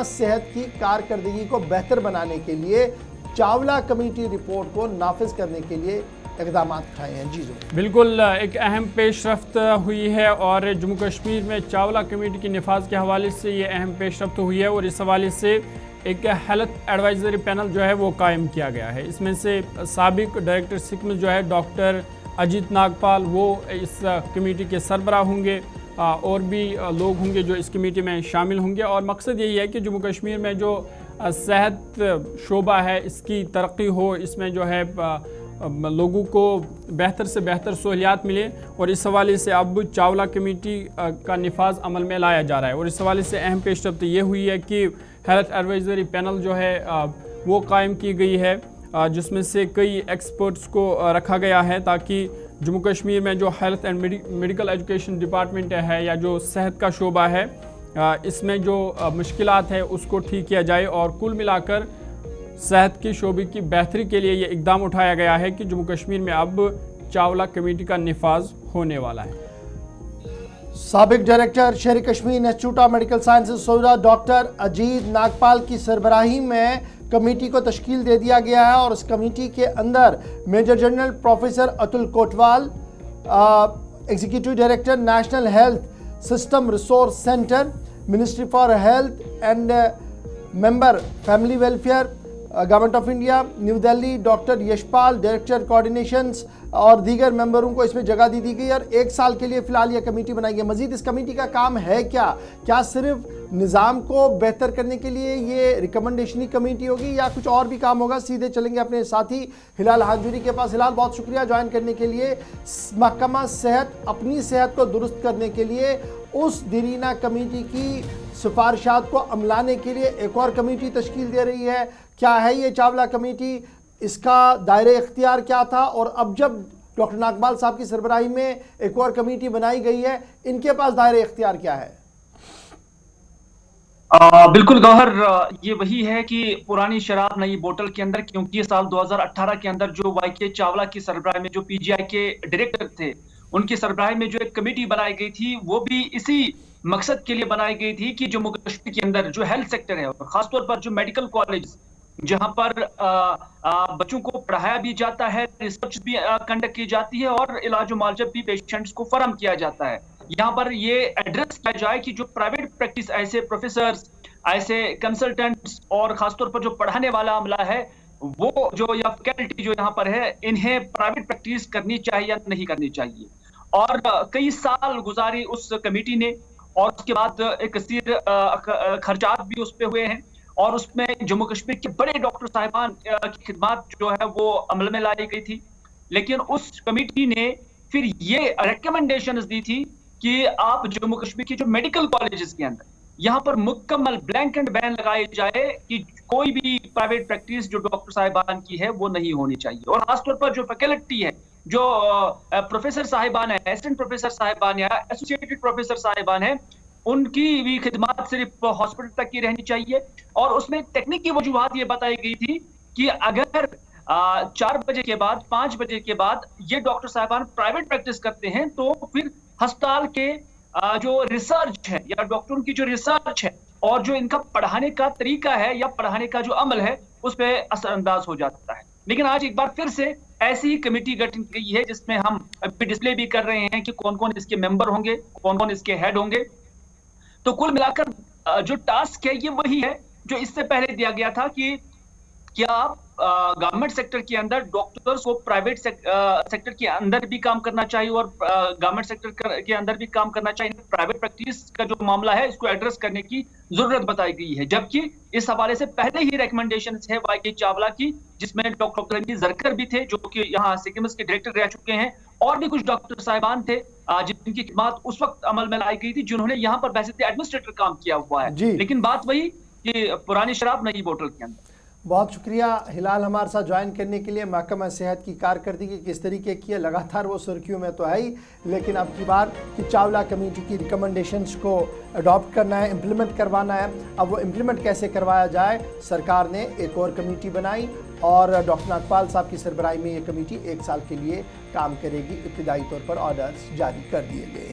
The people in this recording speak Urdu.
صحت کی کارکردگی کو بہتر بنانے کے لیے چاولہ کمیٹی رپورٹ کو نافذ کرنے کے لیے اقدامات اٹھائے ہیں. جی بالکل ایک اہم پیش رفت ہوئی ہے اور جموں کشمیر میں چاولہ کمیٹی کے نفاذ کے حوالے سے یہ اہم پیش رفت ہوئی ہے اور اس حوالے سے ایک ہیلتھ ایڈوائزری پینل جو ہے وہ قائم کیا گیا ہے. اس میں سے سابق ڈائریکٹر سکمز جو ہے ڈاکٹر اجیت ناگپال وہ اس کمیٹی کے سربراہ ہوں گے اور بھی لوگ ہوں گے جو اس کمیٹی میں شامل ہوں گے اور مقصد یہی ہے کہ جموں کشمیر میں جو صحت شعبہ ہے اس کی ترقی ہو, اس میں جو ہے لوگوں کو بہتر سے بہتر سہولیات ملے اور اس حوالے سے اب چاولہ کمیٹی کا نفاذ عمل میں لایا جا رہا ہے. اور اس حوالے سے اہم پیش رفت یہ ہوئی ہے کہ ہیلتھ ایڈوائزری پینل جو ہے وہ قائم کی گئی ہے جس میں سے کئی ایکسپرٹس کو رکھا گیا ہے تاکہ جموں کشمیر میں جو health and medical education department ہے یا جو صحت کا شعبہ ہے اس میں جو مشکلات ہے اس کو ٹھیک کیا جائے اور کل ملا کر صحت کی شعبے کی بہتری کے لیے یہ اقدام اٹھایا گیا ہے کہ جموں کشمیر میں اب چاولہ کمیٹی کا نفاذ ہونے والا ہے. سابق director Sheri Kashmir institute of medical sciences سوئیڈا ڈاکٹر اجیت ناگپال کی سربراہی میں کمیٹی کو تشکیل دے دیا گیا ہے اور اس کمیٹی کے اندر major general professor Atul Kotwal, executive director national health system resource centre, ministry for health and member family welfare, government of India New Delhi, doctor Yashpal director coordinations اور دیگر ممبروں کو اس میں جگہ دی گئی اور 1 سال کے لیے فی الحال یہ کمیٹی بنائی گئی. مزید اس کمیٹی کا کام ہے کیا صرف نظام کو بہتر کرنے کے لیے یہ ریکمنڈیشنی کمیٹی ہوگی یا کچھ اور بھی کام ہوگا؟ سیدھے چلیں گے اپنے ساتھی ہلال ہانجوری کے پاس. ہلال, بہت شکریہ جوائن کرنے کے لیے. محکمہ صحت اپنی صحت کو درست کرنے کے لیے اس دیرینہ کمیٹی کی سفارشات کو عملانے کے لیے ایک اور کمیٹی تشکیل دے رہی ہے. کیا ہے یہ چاولہ کمیٹی, اس کا دائرہ اختیار کیا تھا اور اب جب ڈاکٹر ناگپال صاحب کی سربراہی میں ایک اور کمیٹی بنائی گئی ہے ان کے پاس دائرہ اختیار کیا ہے؟ بالکل گوہر, یہ وہی ہے کہ پرانی شراب نئی بوتل کے اندر, کیونکہ سال 2018 کے اندر جو وائی کے چاولہ کی سربراہی میں جو پی جی آئی کے ڈائریکٹر تھے ان کی سربراہی میں جو ایک کمیٹی بنائی گئی تھی وہ بھی اسی مقصد کے لیے بنائی گئی تھی کہ جموں کشمیر کے اندر جو ہیلتھ سیکٹر ہے اور خاص طور پر جو میڈیکل کالج جہاں پر بچوں کو پڑھایا بھی جاتا ہے, ریسرچ بھی کنڈکٹ کی جاتی ہے اور علاج و معالجہ بھی پیشنٹس کو فراہم کیا جاتا ہے, یہاں پر یہ ایڈریس کیا جائے کہ جو پرائیویٹ پریکٹس ایسے پروفیسرز, ایسے کنسلٹنٹس اور خاص طور پر جو پڑھانے والا عملہ ہے وہ جو یا فیکلٹی جو یہاں پر ہے انہیں پرائیویٹ پریکٹس کرنی چاہیے یا نہیں کرنی چاہیے. اور کئی سال گزاری اس کمیٹی نے اور اس کے بعد ایک کثیر خرچات بھی اس پہ ہوئے ہیں اور اس میں جموں کشمیر کے بڑے ڈاکٹر صاحبان کی خدمات جو ہے وہ عمل میں لائی گئی تھی. لیکن اس کمیٹی نے پھر یہ ریکمنڈیشنز دی تھی کہ آپ جموں کشمیر کی جو میڈیکل کالجز کے اندر یہاں پر مکمل بلینک اینڈ بین لگائی جائے کہ کوئی بھی پرائیویٹ پریکٹس جو ڈاکٹر صاحبان کی ہے وہ نہیں ہونی چاہیے. اور خاص طور پر جو فیکلٹی ہے, جو پروفیسر صاحبان ہیں, اسسٹنٹ پروفیسر صاحبان یا ایسوسیٹڈ پروفیسر صاحبان ہیں, ان کی بھی خدمات صرف ہاسپٹل تک کی رہنی چاہیے. اور اس میں تکنیکی وجوہات یہ بتائی گئی تھی کہ اگر 4 بجے کے بعد 5 بجے کے بعد یہ ڈاکٹر صاحبان پرائیویٹ پریکٹس کرتے ہیں تو پھر ہسپتال کے جو ریسرچ ہے یا ڈاکٹروں کی جو ریسرچ ہے اور جو ان کا پڑھانے کا طریقہ ہے یا پڑھانے کا جو عمل ہے اس پہ اثر انداز ہو جاتا ہے. لیکن آج ایک بار پھر سے ایسی ہی کمیٹی گٹھن کی ہے جس میں ہم ابھی ڈسپلے بھی کر رہے ہیں کہ کون کون اس کے ممبر ہوں گے, کون کون اس کے ہیڈ ہوں گے. تو کل ملا کر جو ٹاسک ہے یہ وہی ہے جو اس سے پہلے دیا گیا تھا کہ کیا آپ گورنمنٹ سیکٹر کے اندر ڈاکٹرز کو پرائیویٹ سیکٹر کے اندر بھی کام کرنا چاہیے اور گورنمنٹ سیکٹر کے اندر بھی کام کرنا چاہیے. پرائیویٹ پریکٹس کا جو معاملہ ہے اس کو ایڈریس کرنے کی ضرورت بتائی گئی ہے, جبکہ اس حوالے سے پہلے ہی ریکمنڈیشن ہے وائی کے چاولہ کی جس میں ڈاکٹر رنجیت زرکر بھی تھے جو کہ یہاں سکمز کے ڈائریکٹر رہ چکے ہیں اور بھی کچھ ڈاکٹر صاحبان تھے جن کی خدمات اس وقت عمل میں لائی گئی تھی جنہوں نے یہاں پر بحیثیت ایڈمنسٹریٹر کام کیا ہوا ہے. لیکن بات وہی کہ پرانی شراب نئی بوتل کے اندر. بہت شکریہ ہلال ہمارے ساتھ جوائن کرنے کے لیے. محکمہ صحت کی کارکردگی کس طریقے کی ہے لگاتار وہ سرخیوں میں تو ہے ہی, لیکن اب کی بار کہ چاولہ کمیٹی کی ریکمنڈیشنز کو اڈاپٹ کرنا ہے, امپلیمنٹ کروانا ہے. اب وہ امپلیمنٹ کیسے کروایا جائے, سرکار نے ایک اور کمیٹی بنائی اور ڈاکٹر ناگپال صاحب کی سربراہی میں یہ کمیٹی 1 سال کے لیے کام کرے گی. ابتدائی طور پر آرڈرز جاری کر دیے گئے.